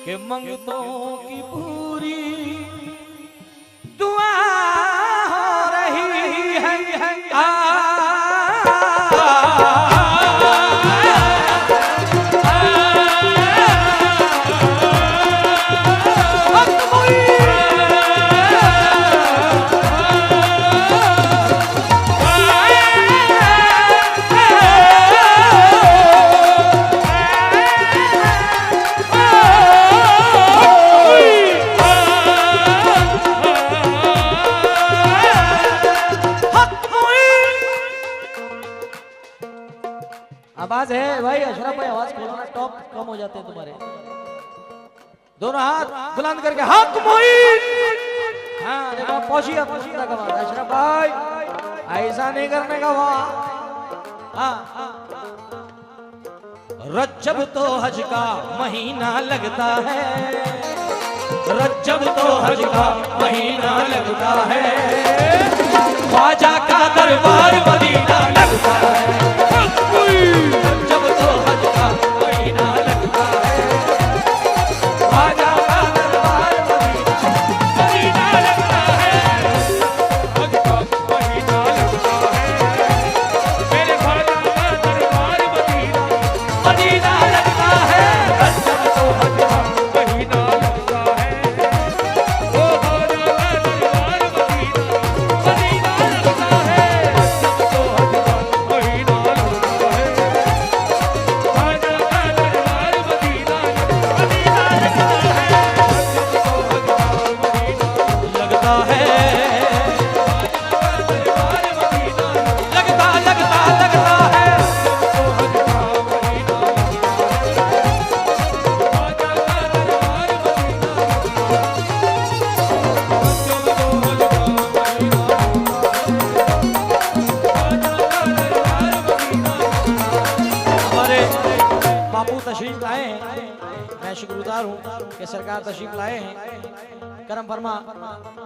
कि मंगतों की पूरी दुआ हो रही है। आवाज है भाई अशरफ भाई, आवाज खोलो ना, टॉप कम हो जाते हैं तुम्हारे। दोनों हाथ बुलंद करके हक मोइन। हाँ देखो पहुंचिए अशरफ भाई, ऐसा नहीं करने का वहाँ। हाँ रज्जब तो हज का महीना लगता है, रज्जब तो हज का महीना लगता है, ख्वाजा का दरबार मदीना लगता है। जब तो हज का महीना लगता है, ख्वाजा का दरबार मदीना लगता है, हज का महीना लगता है, मेरे ख्वाजा का दरबार मदीना लगता है। जब तो हज का महीना लगता है, वो ख्वाजा का दरबार मदीना लगता है। जब तो हज का महीना तशरीफ लाए हैं, मैं शुक्रगुजार हूँ कि सरकार तशरीफ लाए हैं, करम फरमा।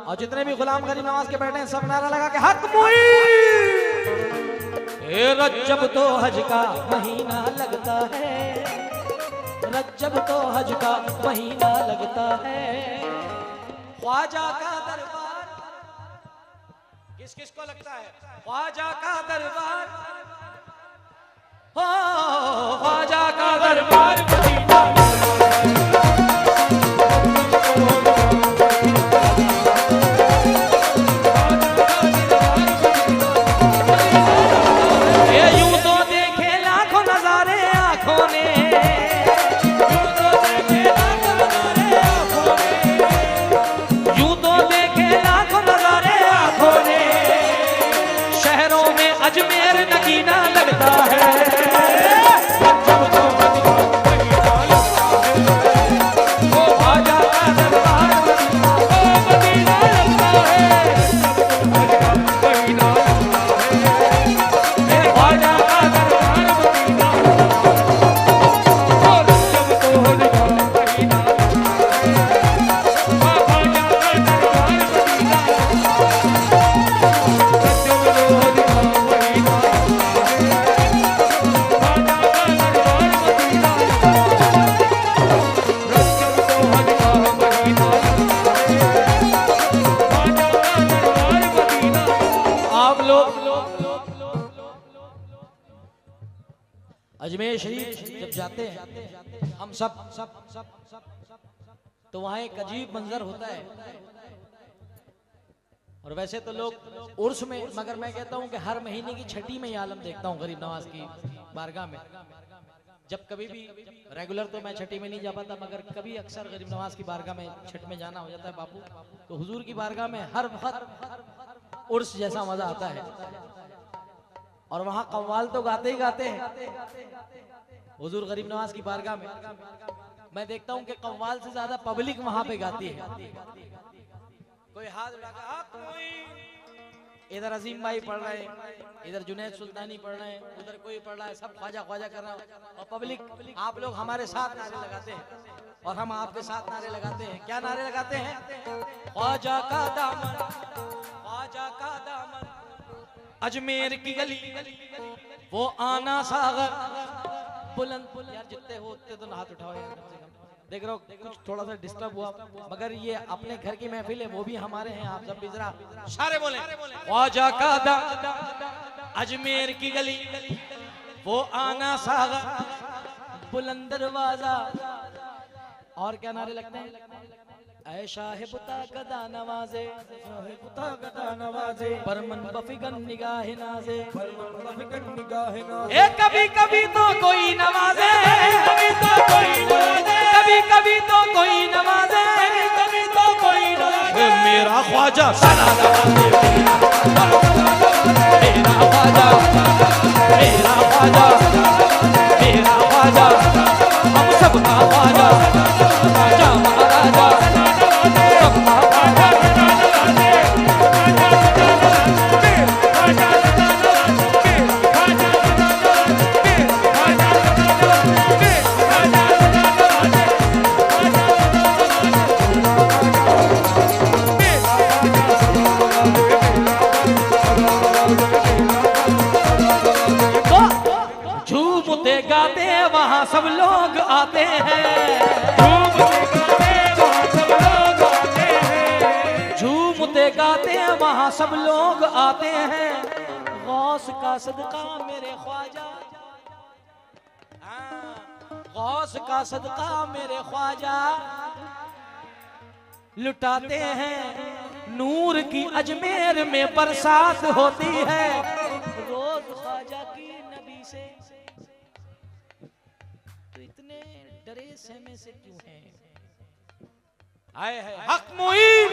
और जितने भी गुलाम गरीब नवाज के बैठे हैं सब नारा लगा के हक मुई। रज्जब तो हज का महीना लगता है, रज्जब तो हज का महीना लगता है, ख्वाजा का दरबार किस किस को लगता है? ख्वाजा का दरबार, ख्वाजा का दरबार मदीना। ये यूं तो देखे लाखों नजारे आंखों ने, यूं तो देखे लाखों नजारे आंखों ने, यूं तो देखे लाखों नजारे आंखों ने, शहरों में अजमेर नगीना लगता है। अजमेर शरीफ जब जाते हैं हम सब तो वहाँ एक अजीब मंजर होता है। और वैसे तो लोग उर्स में, मगर मैं कहता हूँ कि हर महीने की छठी में ये आलम देखता हूँ गरीब नवाज की बारगाह में। जब कभी भी रेगुलर तो मैं छठी में नहीं जा पाता, मगर कभी अक्सर गरीब नवाज की बारगाह में छठ में जाना हो जाता है बापू, तो हुजूर की बारगाह में हर वक्त उर्स जैसा मजा आता है। और वहाँ कव्वाल तो गाते ही गाते हैं हुजूर गरीब नवाज की बारगाह में। मैं देखता हूँ कि कव्वाल से ज्यादा पब्लिक वहाँ पे गाती है। कोई हाथ उठाकर इधर अजीम भाई पढ़ रहे हैं, इधर जुनैद सुल्तानी पढ़ रहे हैं, उधर कोई पढ़ रहा है, सब ख्वाजा ख्वाजा कर रहा है। और पब्लिक, आप लोग हमारे साथ नारे लगाते हैं और हम आपके साथ नारे लगाते हैं। क्या नारे लगाते हैं? ख्वाजा का दामन, ख्वाजा का दामन, अजमेर की गली, वो आना सागर बुलंद। यार जितने हो उतने तो हाथ उठाओ यार, कम से कम देख रहे हो कुछ थोड़ा सा डिस्टर्ब हुआ, मगर ये अपने घर की महफिल है, वो भी हमारे हैं। आप सब भी जरा सारे बोले ख्वाजा का दा अजमेर की गली, वो आना सागा बुलंद दरवाजा। और क्या नारे लगते हैं? ऐ शाह बुता कदा नवाजे, बुता कदा नवाजे, परमन बफिगन निगाह नाजे, परमन बफिगन निगाह नाजे। कभी कभी तो कोई नवाजे, कभी तो कोई नवाजे, कभी कभी तो कोई नवाजे, कभी तो कोई नवाजे। मेरा ख्वाजा सना नवाजे, मेरा ख्वाजा, मेरा ख्वाजा, मेरा ख्वाजा, हम सबका ख्वाजा, ख्वाजा महाराजा। झूमते गाते वहाँ सब लोग आते हैं, झूमते गाते वहाँ सब लोग आते हैं। गौस का सदका मेरे ख्वाजा, गौस का सदका मेरे ख्वाजा लुटाते हैं। नूर की अजमेर में बरसात होती है, रोज ख्वाजा की नबी से। तो इतने डरे सहमे से क्यों हैं? आए है हक मुईन,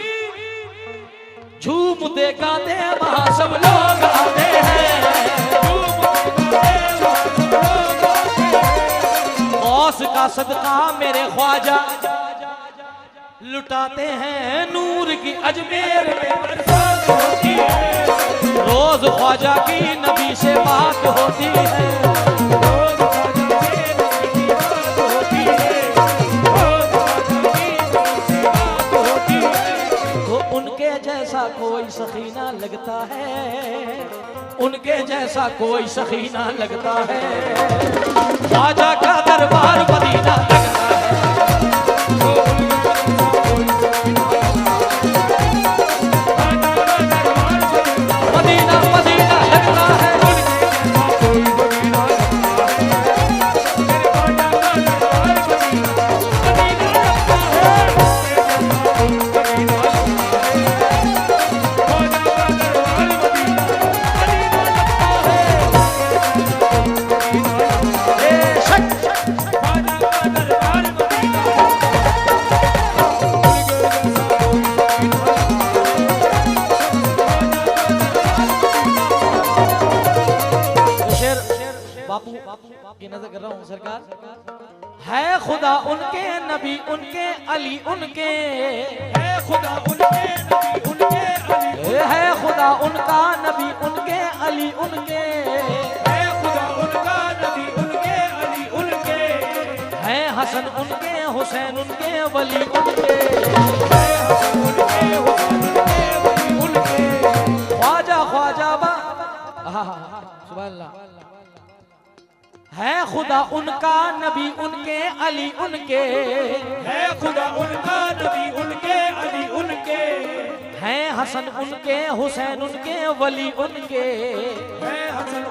झूमते गाते वहाँ सब लोग आते हैं। गौस का सदका मेरे ख्वाजा लुटाते हैं। नूर की अजमेर में बरसात होती है, रोज ख्वाजा की नबी से बात होती है। जैसा कोई सखीना लगता है, उनके जैसा कोई सखीना लगता है। ख्वाजा का दरबार मदीना लगता है, मदीना मदीना लगता है। की नजर कर रहा हूँ सरकार। है खुदा उनके नबी उनके अली उनके, है खुदा उनके नबी उनके अली, है खुदा उनका नबी उनके अली उनके, है खुदा उनका नबी उनके अली उनके, है हसन उनके हुसैन उनके वली उनके, है हसन उनके हुसैन उनके वली उनके। ख्वाजा ख्वाजा बा सुभान अल्लाह। है खुदा उनका नबी उनके अली उनके, है खुदा उनका नबी उनके अली उनके, हैं हसन उनके हुसैन उनके वली उनके, है हसन